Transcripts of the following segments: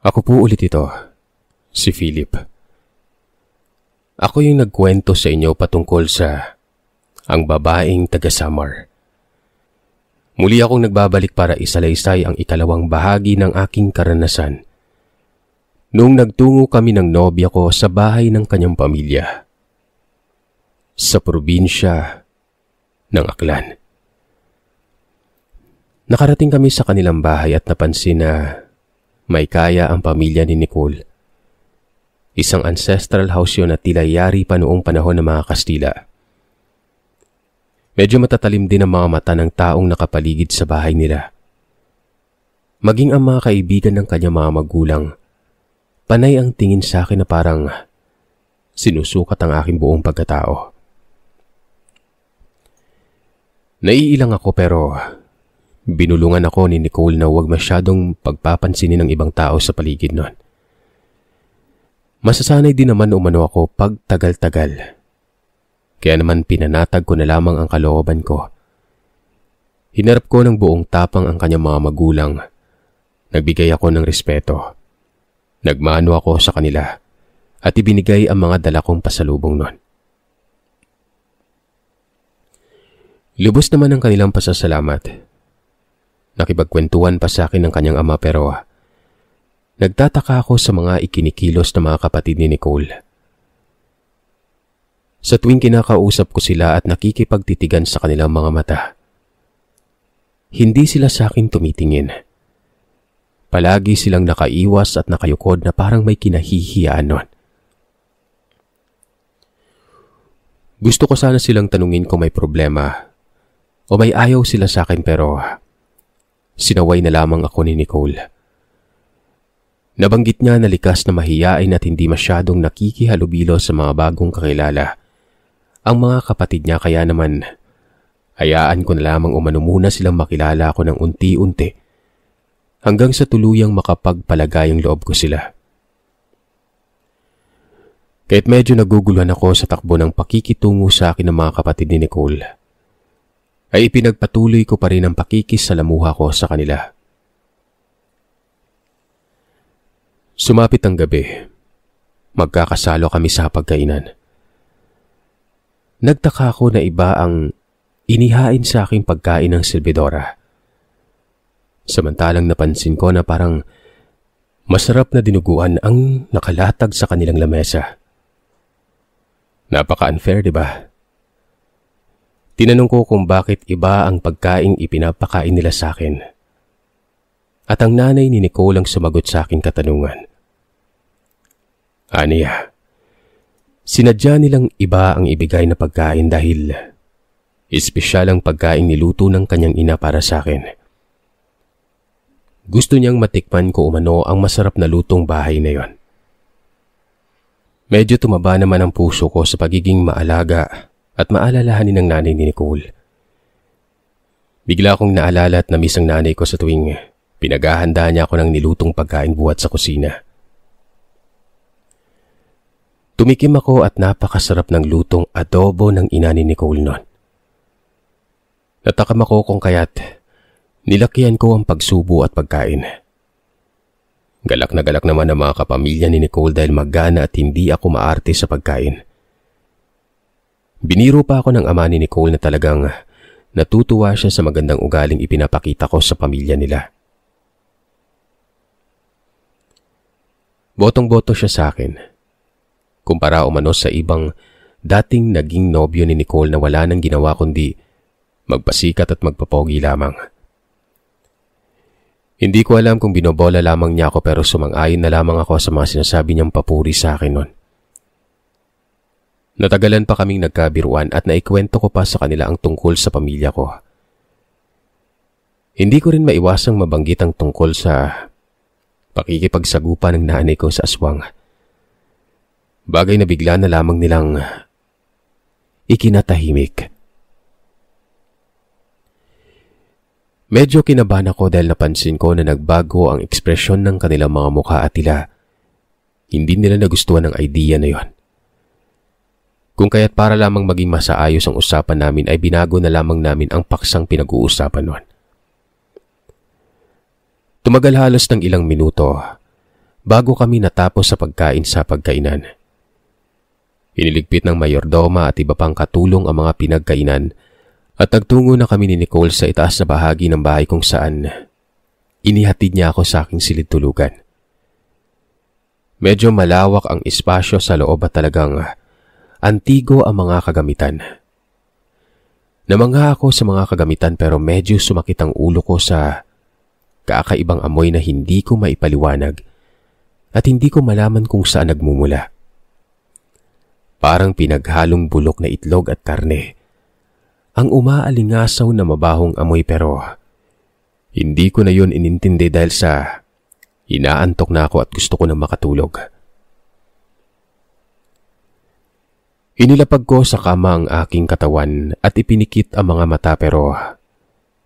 Ako po ulit ito, si Philip. Ako yung nagkwento sa inyo patungkol sa ang babaeng taga-Samar. Muli akong nagbabalik para isalaysay ang ikalawang bahagi ng aking karanasan. Noong nagtungo kami ng nobya ko sa bahay ng kanyang pamilya, sa probinsya ng Aklan. Nakarating kami sa kanilang bahay at napansin na may kaya ang pamilya ni Nicole. Isang ancestral house yun at tila yari pa noong panahon ng mga Kastila. Medyo matatalim din ang mga mata ng taong nakapaligid sa bahay nila. Maging ang mga kaibigan ng kanyang mga magulang, panay ang tingin sa akin na parang sinusukat ang aking buong pagkatao. Naiilang ako pero binulungan ako ni Nicole na huwag masyadong pagpapansinin ng ibang tao sa paligid nun. Masasanay din naman umano ako pag tagal-tagal. Kaya naman pinanatag ko na lamang ang kalooban ko. Hinarap ko ng buong tapang ang kanyang mga magulang. Nagbigay ako ng respeto. Nagmano ako sa kanila at ibinigay ang mga dala kong pasalubong nun. Lubos naman ang kanilang pasasalamat. Nakipagkwentuhan pa sa akin ng kanyang ama pero nagtataka ako sa mga ikinikilos ng mga kapatid ni Nicole. Sa tuwing kinakausap ko sila at nakikipagtitigan sa kanilang mga mata, hindi sila sa akin tumitingin. Palagi silang nakaiwas at nakayukod na parang may kinahihiyaan nun. Gusto ko sana silang tanungin kung may problema o may ayaw sila sa akin pero sinaway na lamang ako ni Nicole. Nabanggit niya na likas na mahiyain at hindi masyadong nakikihalubilo sa mga bagong kakilala ang mga kapatid niya, kaya naman hayaan ko na lamang umano muna silang makilala ako ng unti-unti hanggang sa tuluyang makapagpalagay ang loob ko sila. Kahit medyo naguguluhan ako sa takbo ng pakikitungo sa akin ng mga kapatid ni Nicole, ay ipinagpatuloy ko pa rin ang pakikisalamuha ko sa kanila. Sumapit ang gabi. Magkakasalo kami sa pagkainan. Nagtaka ako na iba ang inihain sa aking pagkain ng silbidora. Samantalang napansin ko na parang masarap na dinuguan ang nakalatag sa kanilang lamesa. Napaka-unfair, di ba? Tinanong ko kung bakit iba ang pagkaing ipinapakain nila sa akin. At ang nanay ni Nicole ang sumagot sa aking katanungan. Aniya, sinadya nilang iba ang ibigay na pagkain dahil espesyal ang pagkain niluto ng kanyang ina para sa akin. Gusto niyang matikman ko umano ang masarap na lutong bahay na yon. Medyo tumaba naman ang puso ko sa pagiging maalaga at maalalahanin ng nanay ni Nicole. Bigla akong naalala at namiss ang nanay ko sa tuwing pinaghahanda niya ako ng nilutong pagkain buhat sa kusina. Tumikim ako at napakasarap ng lutong adobo ng ina ni Nicole noon. Natakam ako kung kaya't nilakihan ko ang pagsubo at pagkain. Galak na galak naman ang mga kapamilya ni Nicole dahil magana at hindi ako maarte sa pagkain. Biniro pa ako ng ama ni Nicole na talagang natutuwa siya sa magandang ugaling ipinapakita ko sa pamilya nila. Botong-boto siya sa akin. Kumpara umano sa ibang dating naging nobyo ni Nicole na wala nang ginawa kundi magpasikat at magpapogi lamang. Hindi ko alam kung binobola lamang niya ako pero sumang-ayon na lamang ako sa mga sinasabi niyang papuri sa akin noon. Natagalan pa kaming nagkabiruan at naikwento ko pa sa kanila ang tungkol sa pamilya ko. Hindi ko rin maiwasang mabanggit ang tungkol sa pakikipagsagupa ng nanay ko sa aswang. Bagay na bigla na lamang nilang ikinatahimik. Medyo kinabahan ako dahil napansin ko na nagbago ang ekspresyon ng kanilang mga mukha at tila hindi nila nagustuhan ang idea na yon. Kung kaya't para lamang maging masaayos ang usapan namin ay binago na lamang namin ang paksang pinag-uusapan noon. Tumagal halos ng ilang minuto bago kami natapos sa pagkain sa pagkainan. Iniligpit ng mayordoma at iba pang katulong ang mga pinagkainan at nagtungo na kami ni Nicole sa itaas na bahagi ng bahay kung saan inihatid niya ako sa aking silid tulugan. Medyo malawak ang espasyo sa loob at talagang antigo ang mga kagamitan. Namangha ako sa mga kagamitan pero medyo sumakit ang ulo ko sa kakaibang amoy na hindi ko maipaliwanag at hindi ko malaman kung saan nagmumula. Parang pinaghalong bulok na itlog at karne. Ang umaalingasaw na mabahong amoy pero hindi ko na yun inintindi dahil sa inaantok na ako at gusto ko na makatulog. Inilapag ko sa kama ang aking katawan at ipinikit ang mga mata pero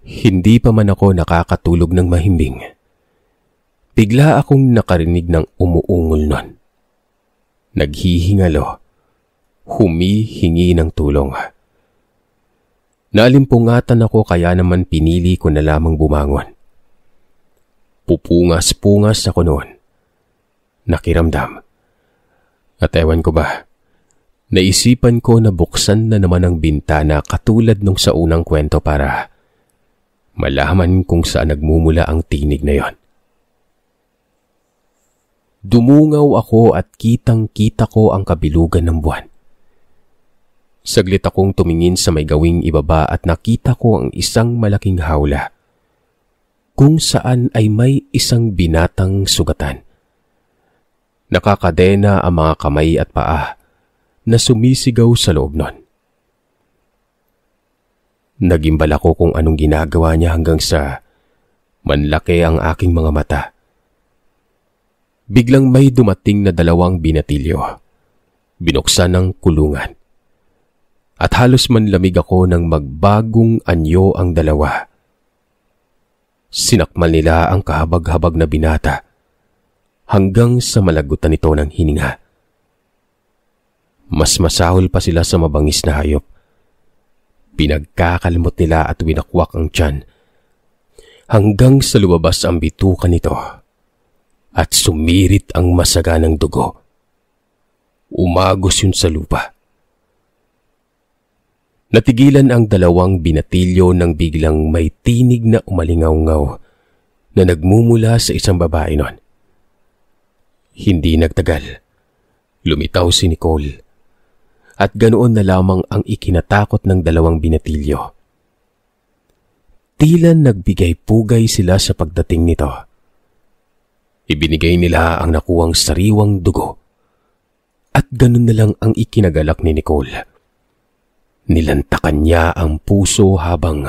hindi pa man ako nakakatulog ng mahimbing. Bigla akong nakarinig ng umuungol nun. Naghihingalo. Humihingi ng tulong. Naalimpungatan ako kaya naman pinili ko na lamang bumangon. Pupungas-pungas ako noon. Nakiramdam. At ewan ko ba, naisipan ko na buksan na naman ang bintana katulad nung sa unang kwento para malaman kung saan nagmumula ang tinig na yon. Dumungaw ako at kitang-kita ko ang kabilugan ng buwan. Saglit akong tumingin sa may gawing ibaba at nakita ko ang isang malaking hawla kung saan ay may isang binatang sugatan. Nakakadena ang mga kamay at paa na sumisigaw sa loob nun. Nagimbal ako kung anong ginagawa niya hanggang sa manlaki ang aking mga mata. Biglang may dumating na 2 binatilyo. Binuksan ng kulungan. At halos manlamig ako nang magbagong anyo ang 2. Sinakmal nila ang kahabag-habag na binata hanggang sa malagutan nito ng hininga. Mas masahol pa sila sa mabangis na hayop. Pinagkakalmot nila at winakwak ang tiyan hanggang sa lumabas ang bituka nito at sumirit ang masaganang dugo. Umagos yun sa lupa. Natigilan ang 2 binatilyo nang biglang may tinig na umalingaw-ngaw na nagmumula sa isang babae nun. Hindi nagtagal. Lumitaw si Nicole at ganoon na lamang ang ikinatakot ng 2 binatilyo. Tila nagbigay pugay sila sa pagdating nito. Ibinigay nila ang nakuwang sariwang dugo at ganoon na lang ang ikinagalak ni Nicole. Nilantakan niya ang puso habang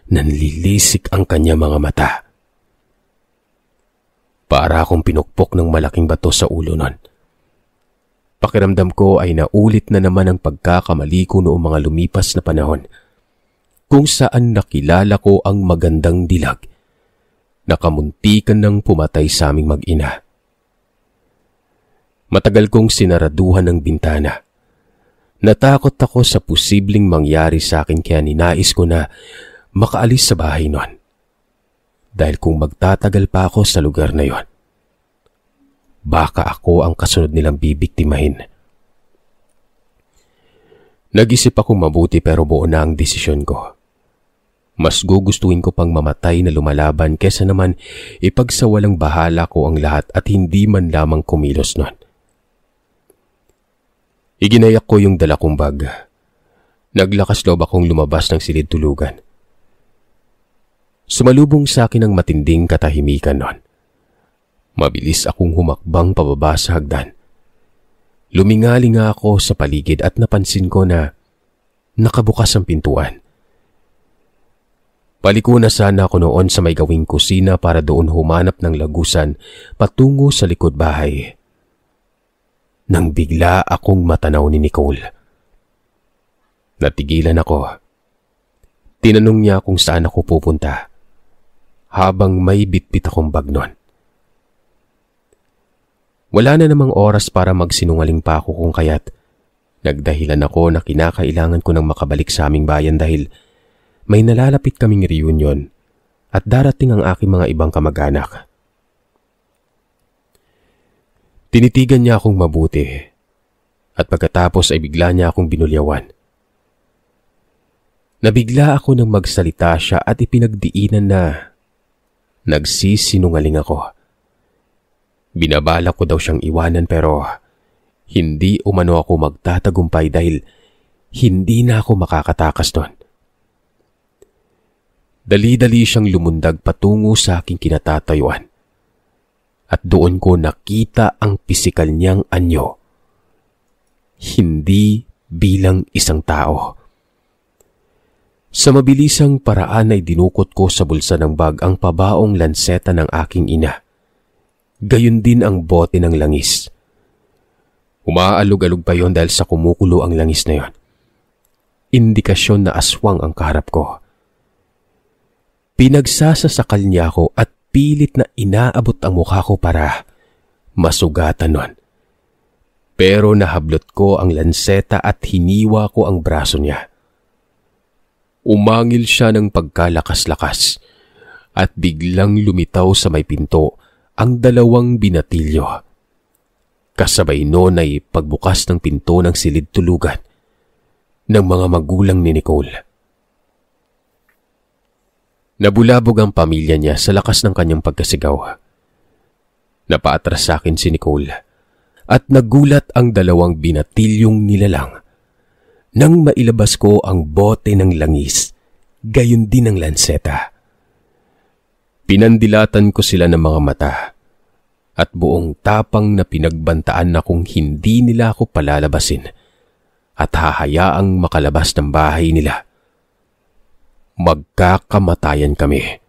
nanlilisik ang kanya mga mata. Para akong pinukpok ng malaking bato sa ulo nun. Pakiramdam ko ay naulit na naman ang pagkakamali ko noong mga lumipas na panahon, kung saan nakilala ko ang magandang dilag na kamuntikan ng pumatay sa aming mag-ina. Matagal kong sinaraduhan ng bintana. Natakot ako sa posibleng mangyari sa akin kaya ninais ko na makaalis sa bahay nun. Dahil kung magtatagal pa ako sa lugar na yon, baka ako ang kasunod nilang bibiktimahin. Nag-isip akong mabuti pero buo na ang desisyon ko. Mas gugustuhin ko pang mamatay na lumalaban kesa naman ipagsawalang bahala ko ang lahat at hindi man lamang kumilos nun. Iginayak ko yung dala kong bag. Naglakas loob akong lumabas ng silid tulugan. Sumalubong sa akin ang matinding katahimikan nun. Mabilis akong humakbang pababa sa hagdan. Lumingalinga ako sa paligid at napansin ko na nakabukas ang pintuan. Paliko na sana ako noon sa may gawing kusina para doon humanap ng lagusan patungo sa likod bahay. Nang bigla akong matanaw ni Nicole. Natigilan ako. Tinanong niya kung saan ako pupunta habang may bitbit akong bag nun. Wala na namang oras para magsinungaling pa ako kung kaya't nagdahilan ako na kinakailangan ko nang makabalik sa aming bayan dahil may nalalapit kaming reunion at darating ang aking mga ibang kamag-anak. Tinitigan niya akong mabuti at pagkatapos ay bigla niya akong binulyawan. Nabigla ako nang magsalita siya at ipinagdiinan na nagsisinungaling ako. Binabala ko daw siyang iwanan pero hindi umano ako magtatagumpay dahil hindi na ako makakatakas doon. Dali-dali siyang lumundag patungo sa aking kinatatayuan at doon ko nakita ang pisikal niyang anyo. Hindi bilang isang tao. Sa mabilisang paraan ay dinukot ko sa bulsa ng bag ang pabaong lanseta ng aking ina. Gayon din ang bote ng langis. Umaalog-alog pa yon dahil sa kumukulo ang langis na yon. Indikasyon na aswang ang kaharap ko. Pinagsasasakal niya ako at pilit na inaabot ang mukha ko para masugatan nun. Pero nahablot ko ang lanseta at hiniwa ko ang braso niya. Umangil siya ng pagkalakas-lakas at biglang lumitaw sa may pinto ang 2 binatilyo. Kasabay noon ay pagbukas ng pinto ng silid tulugan ng mga magulang ni Nicole. Nabulabog ang pamilya niya sa lakas ng kanyang pagkasigaw. Napaatras sa akin si Nicole at nagulat ang 2 binatilyong nilalang nang mailabas ko ang bote ng langis, gayon din ang lanseta. Pinandilatan ko sila ng mga mata at buong tapang na pinagbantaan na kung hindi nila ako palalabasin at hahayaang makalabas ng bahay nila, magkakamatayan kami.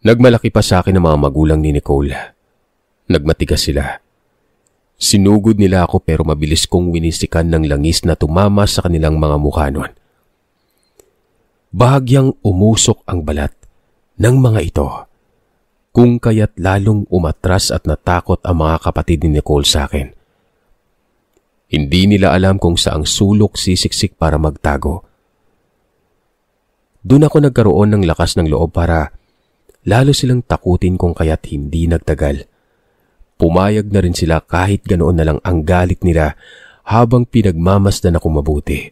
Nagmalaki pa sa akin ang mga magulang ni Nicole. Nagmatigas sila. Sinugod nila ako pero mabilis kong winisikan ng langis na tumama sa kanilang mga mukha noon. Bahagyang umusok ang balat ng mga ito, kung kaya't lalong umatras at natakot ang mga kapatid ni Nicole sa akin. Hindi nila alam kung saang sulok sisiksik para magtago. Doon ako nagkaroon ng lakas ng loob para lalo silang takutin kung kaya't hindi nagtagal. Pumayag na rin sila kahit ganoon na lang ang galit nila habang pinagmamasdan akong mabuti.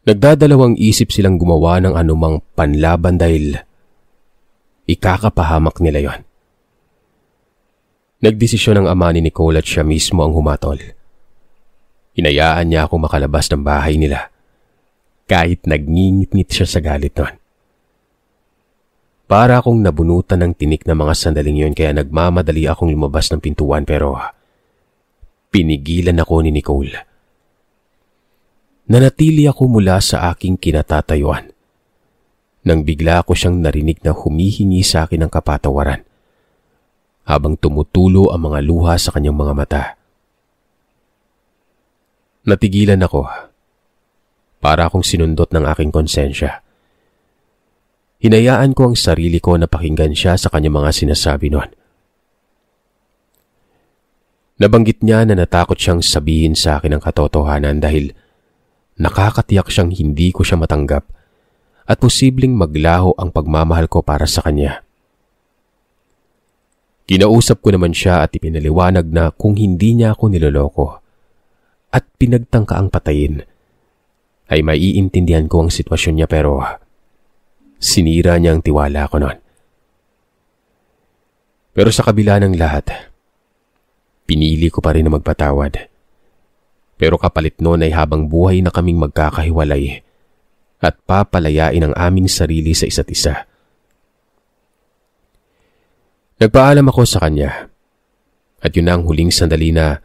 Nagdadalawang isip silang gumawa ng anumang panlaban dahil ikakapahamak nila yon. Nagdesisyon ang ama ni Nicole at siya mismo ang humatol. Hinayaan niya ako makalabas ng bahay nila kahit nagngingit-ngit siya sa galit nun. Para akong nabunutan ng tinik na mga sandaling yon kaya nagmamadali akong lumabas ng pintuan pero pinigilan ako ni Nicole. Nanatili ako mula sa aking kinatatayuan nang bigla ko siyang narinig na humihingi sa akin ng kapatawaran habang tumutulo ang mga luha sa kanyang mga mata. Natigilan ako para akong sinundot ng aking konsensya. Hinayaan ko ang sarili ko na pakinggan siya sa kanyang mga sinasabi noon. Nabanggit niya na natakot siyang sabihin sa akin ang katotohanan dahil nakakatiyak siyang hindi ko siya matanggap at posibleng maglaho ang pagmamahal ko para sa kanya. Kinausap ko naman siya at ipinaliwanag na kung hindi niya ako niloloko at pinagtangka ang patayin, ay maiintindihan ko ang sitwasyon niya pero sinira niya ang tiwala ko noon. Pero sa kabila ng lahat, pinili ko pa rin na magpatawad. Pero kapalit noon ay habang buhay na kaming magkakahiwalay at papalayain ang aming sarili sa isa't isa. Nagpaalam ako sa kanya at yun na ang huling sandali na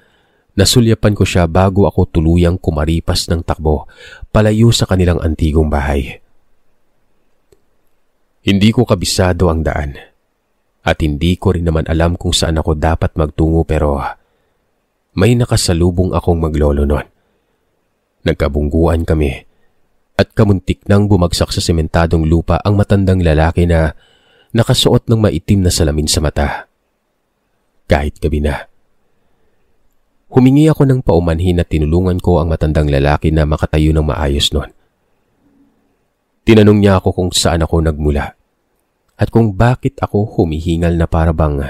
nasulyapan ko siya bago ako tuluyang kumaripas ng takbo palayo sa kanilang antigong bahay. Hindi ko kabisado ang daan at hindi ko rin naman alam kung saan ako dapat magtungo pero may nakasalubong akong maglolo noon. Nagkabungguan kami at kamuntik nang bumagsak sa sementadong lupa ang matandang lalaki na nakasuot ng maitim na salamin sa mata. Kahit gabi na. Humingi ako ng paumanhin at tinulungan ko ang matandang lalaki na makatayo ng maayos noon. Tinanong niya ako kung saan ako nagmula at kung bakit ako humihingal na parabang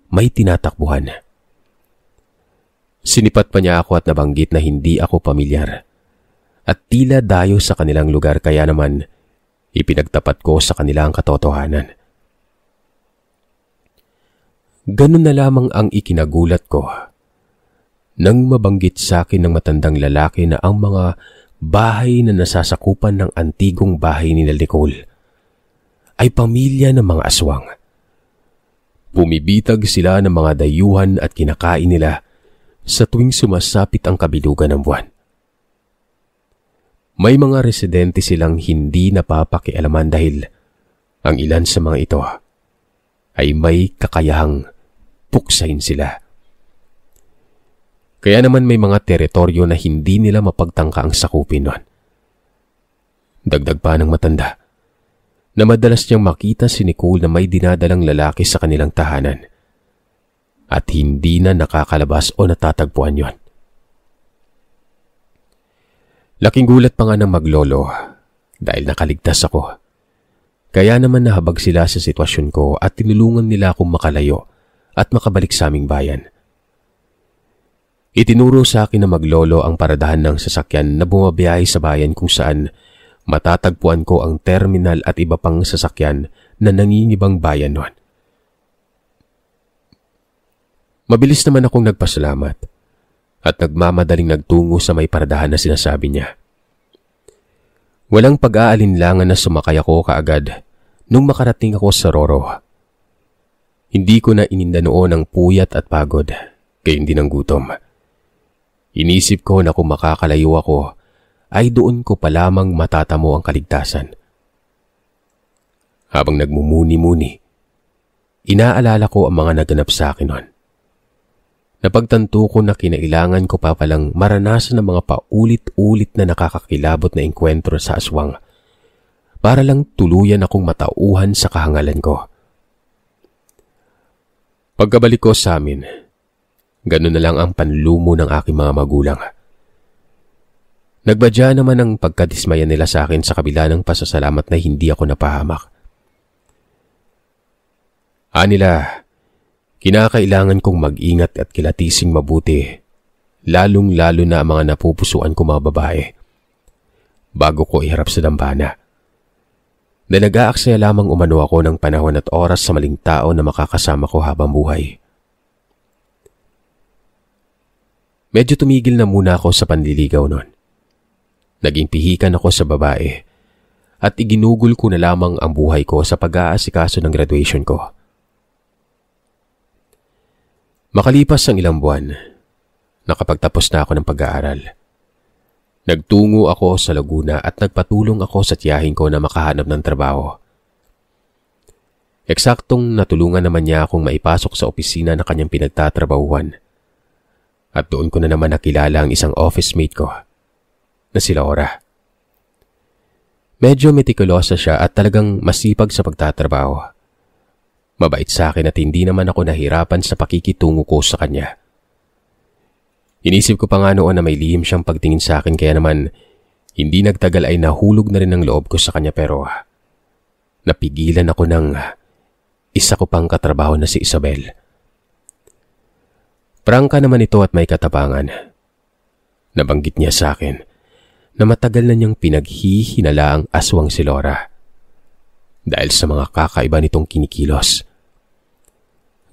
may tinatakbuhan. Sinipat pa niya ako at nabanggit na hindi ako pamilyar at tila dayo sa kanilang lugar, kaya naman ipinagtapat ko sa kanila ang katotohanan. Ganun na lamang ang ikinagulat ko nang mabanggit sa akin ng matandang lalaki na ang mga bahay na nasasakupan ng antigong bahay ni Nicole ay pamilya ng mga aswang. Bumibitag sila ng mga dayuhan at kinakain nila sa tuwing sumasapit ang kabilugan ng buwan. May mga residente silang hindi napapakialaman dahil ang ilan sa mga ito ay may kakayahang puksain sila. Kaya naman may mga teritoryo na hindi nila mapagtangka ang sakupin nun. Dagdag pa ng matanda na madalas niyang makita si Nicole na may dinadalang lalaki sa kanilang tahanan at hindi na nakakalabas o natatagpuan yon. Laking gulat pa nga ng maglolo dahil nakaligtas ako. Kaya naman nahabag sila sa sitwasyon ko at tinulungan nila akong makalayo at makabalik sa aming bayan. Itinuro sa akin na maglolo ang paradahan ng sasakyan na bumabiyahe sa bayan kung saan matatagpuan ko ang terminal at iba pang sasakyan na nangingibang bayan noon. Mabilis naman akong nagpasalamat at nagmamadaling nagtungo sa may paradahan na sinasabi niya. Walang pag-aalinlangan na sumakay ako kaagad nung makarating ako sa Roro. Hindi ko na ininda noon ang puyat at pagod, gayon din ang gutom. Inisip ko na kung makakalayo ako, ay doon ko pa lamang matatamo ang kaligtasan. Habang nagmumuni-muni, inaalala ko ang mga naganap sa akin noon. Napagtanto ko na kinailangan ko pa palang maranasan ng mga paulit-ulit na nakakakilabot na engkwentro sa aswang para lang tuluyan akong matauhan sa kahangalan ko. Pagkabalik ko sa amin, ganun na lang ang panlumo ng aking mga magulang. Nagbadya naman ang pagkadismaya nila sa akin sa kabila ng pasasalamat na hindi ako napahamak. Anila, kinakailangan kong mag-ingat at kilatising mabuti, lalong-lalo na ang mga napupusuan ko mga babae, bago ko iharap sa dambana. Na nag-aaksaya lamang umano ako ng panahon at oras sa maling tao na makakasama ko habang buhay. Medyo tumigil na muna ako sa panliligaw noon. Naging pihikan ako sa babae at iginugol ko na lamang ang buhay ko sa pag-aasikaso ng graduation ko. Makalipas ang ilang buwan, nakapagtapos na ako ng pag-aaral. Nagtungo ako sa Laguna at nagpatulong ako sa tiyahin ko na makahanap ng trabaho. Eksaktong natulungan naman niya akong maipasok sa opisina na kanyang pinagtatrabahuhan. At doon ko na naman nakilala ang isang office mate ko, na si Laura. Medyo metikulosa siya at talagang masipag sa pagtatrabaho. Mabait sa akin at hindi naman ako nahirapan sa pakikitungo ko sa kanya. Inisip ko pa nga noon na may lihim siyang pagtingin sa akin, kaya naman hindi nagtagal ay nahulog na rin ang loob ko sa kanya, pero napigilan ako ng isa ko pang katrabaho na si Isabel. Prangka naman ito at may katapangan. Nabanggit niya sa akin na matagal na niyang pinaghihinala ang aswang si Laura dahil sa mga kakaiba nitong kinikilos.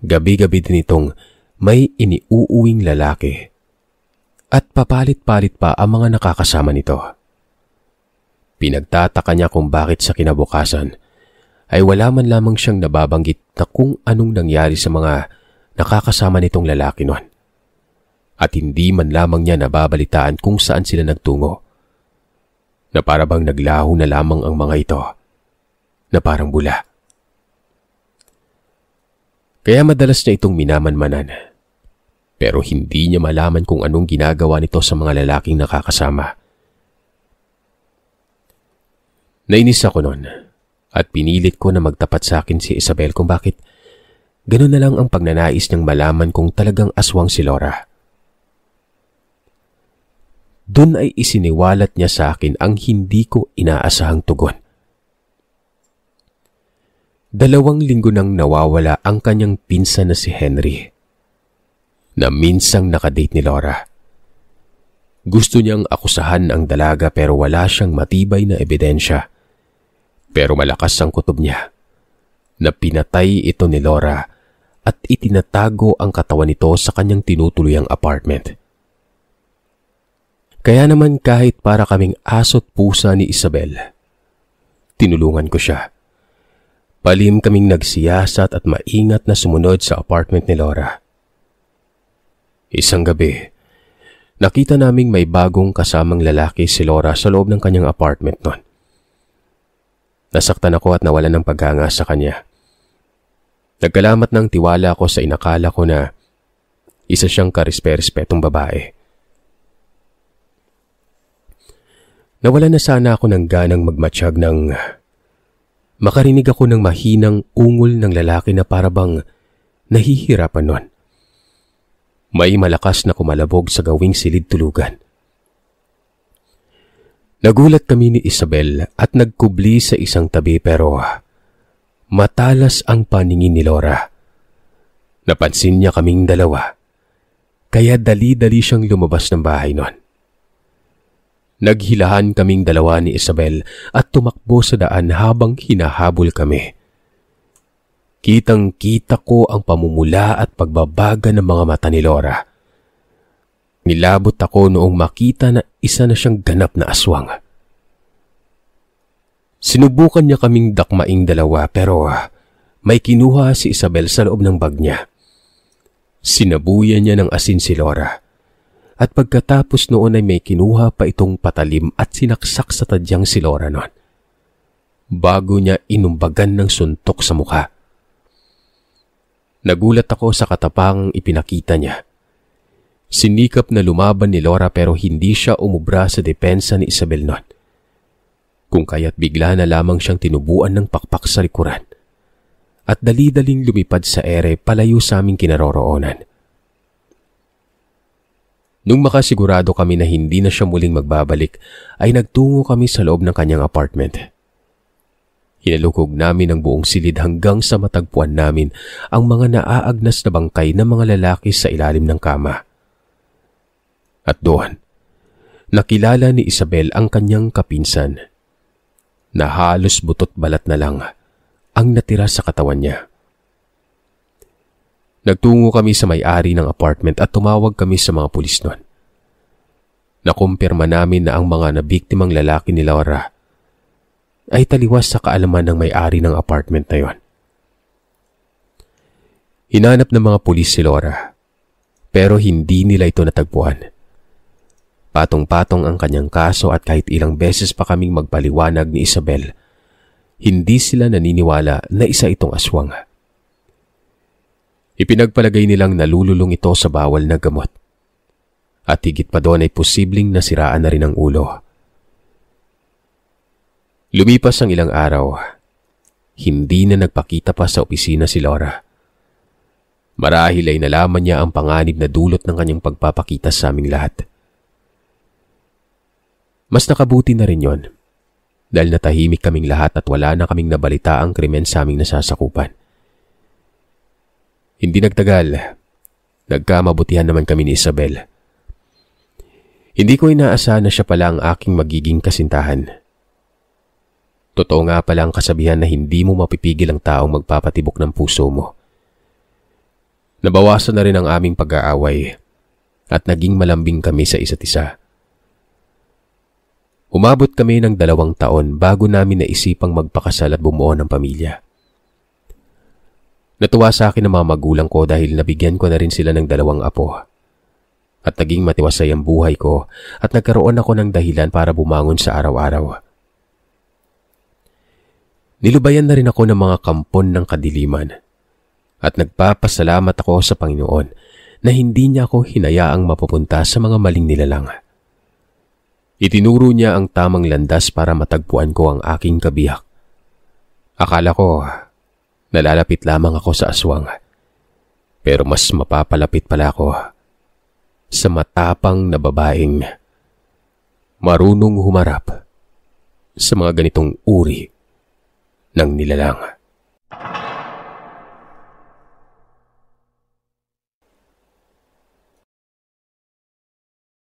Gabi-gabi din itong may iniuuwing lalaki at papalit-palit pa ang mga nakakasama nito. Pinagtataka niya kung bakit sa kinabukasan ay wala man lamang siyang nababanggit na kung anong nangyari sa mga nakakasama nitong lalaki noon. At hindi man lamang niya nababalitaan kung saan sila nagtungo. Na para bang naglaho na lamang ang mga ito, na parang bula. Kaya madalas niya itong minamanmanan. Pero hindi niya malaman kung anong ginagawa nito sa mga lalaking nakakasama. Nainis ako noon at pinilit ko na magtapat sa akin si Isabel kung bakit ganun na lang ang pagnanais niyang malaman kung talagang aswang si Laura. Doon ay isiniwalat niya sa akin ang hindi ko inaasahang tugon. 2 linggo nang nawawala ang kanyang pinsan na si Henry, na minsang nakadate ni Laura. Gusto niyang akusahan ang dalaga pero wala siyang matibay na ebidensya. Pero malakas ang kutob niya na pinatay ito ni Laura at itinatago ang katawan nito sa kanyang tinutuluyang apartment. Kaya naman kahit para kaming aso't pusa ni Isabel, tinulungan ko siya. Palim kaming nagsiyasat at maingat na sumunod sa apartment ni Laura. Isang gabi, nakita naming may bagong kasamang lalaki si Laura sa loob ng kanyang apartment noon. Nasaktan ako at nawalan ng paghanga sa kanya. Nagkalamat ng tiwala ako sa inakala ko na isa siyang karespe-respetong babae. Nawalan na sana ako ng ganang magmatsyag nang makarinig ako ng mahinang ungol ng lalaki na parabang nahihirapan nun. May malakas na kumalabog sa gawing silid tulugan. Nagulat kami ni Isabel at nagkubli sa isang tabi pero matalas ang paningin ni Laura. Napansin niya kaming dalawa, kaya dali-dali siyang lumabas ng bahay noon. Naghilahan kaming dalawa ni Isabel at tumakbo sa daan habang hinahabol kami. Kitang-kita ko ang pamumula at pagbabaga ng mga mata ni Laura. Nilabot ako noong makita na isa na siyang ganap na aswang. Sinubukan niya kaming dakmaing dalawa pero may kinuha si Isabel sa loob ng bag niya. Sinabuyan niya ng asin si Laura. At pagkatapos noon ay may kinuha pa itong patalim at sinaksak sa tadyang si Laura noon. Bago niya inumbagan ng suntok sa mukha. Nagulat ako sa katapangang ipinakita niya. Sinikap na lumaban ni Laura pero hindi siya umubra sa depensa ni Isabel noon. Kung kaya't bigla na lamang siyang tinubuan ng pakpak sa likuran. At dali-daling lumipad sa ere palayo sa aming kinaroroonan. Nung makasigurado kami na hindi na siya muling magbabalik, ay nagtungo kami sa loob ng kanyang apartment. Hinalukog namin ang buong silid hanggang sa matagpuan namin ang mga naaagnas na bangkay ng mga lalaki sa ilalim ng kama. At doon, nakilala ni Isabel ang kanyang kapinsan, na halos butot balat na lang ang natira sa katawan niya. Nagtungo kami sa may-ari ng apartment at tumawag kami sa mga pulis noon. Nakumpirma namin na ang mga nabiktimang lalaki ni Laura ay taliwas sa kaalaman ng may-ari ng apartment na yon. Hinanap ng mga pulis si Laura, pero hindi nila ito natagpuan. Patong-patong ang kanyang kaso at kahit ilang beses pa kaming magpaliwanag ni Isabel, hindi sila naniniwala na isa itong aswang. Ipinagpalagay nilang nalululong ito sa bawal na gamot. At higit pa doon ay posibleng nasiraan na rin ang ulo. Lumipas ang ilang araw, hindi na nagpakita pa sa opisina si Laura. Marahil ay nalaman niya ang panganib na dulot ng kanyang pagpapakita sa aming lahat. Mas nakabuti na rin yon, dahil natahimik kaming lahat at wala na kaming nabalita ang krimen sa aming nasasakupan. Hindi nagtagal, nagkamabutihan naman kami ni Isabel. Hindi ko inaasahan na siya pala ang aking magiging kasintahan. Totoo nga pala ang kasabihan na hindi mo mapipigil ang taong magpapatibok ng puso mo. Nabawasan na rin ang aming pag-aaway at naging malambing kami sa isa't isa. Umabot kami ng 2 taon bago namin naisipang magpakasal at bumuo ng pamilya. Natuwa sa akin ang mga magulang ko dahil nabigyan ko na rin sila ng 2 apo. At naging matiwasay ang buhay ko at nagkaroon ako ng dahilan para bumangon sa araw-araw. Nilubayan na rin ako ng mga kampon ng kadiliman at nagpapasalamat ako sa Panginoon na hindi niya ako hinayaang mapupunta sa mga maling nilalang. Itinuro niya ang tamang landas para matagpuan ko ang aking kabiyak. Akala ko nalalapit lamang ako sa aswang, pero mas mapapalapit pala ako sa matapang na babaeng marunong humarap sa mga ganitong uri ng nilalang.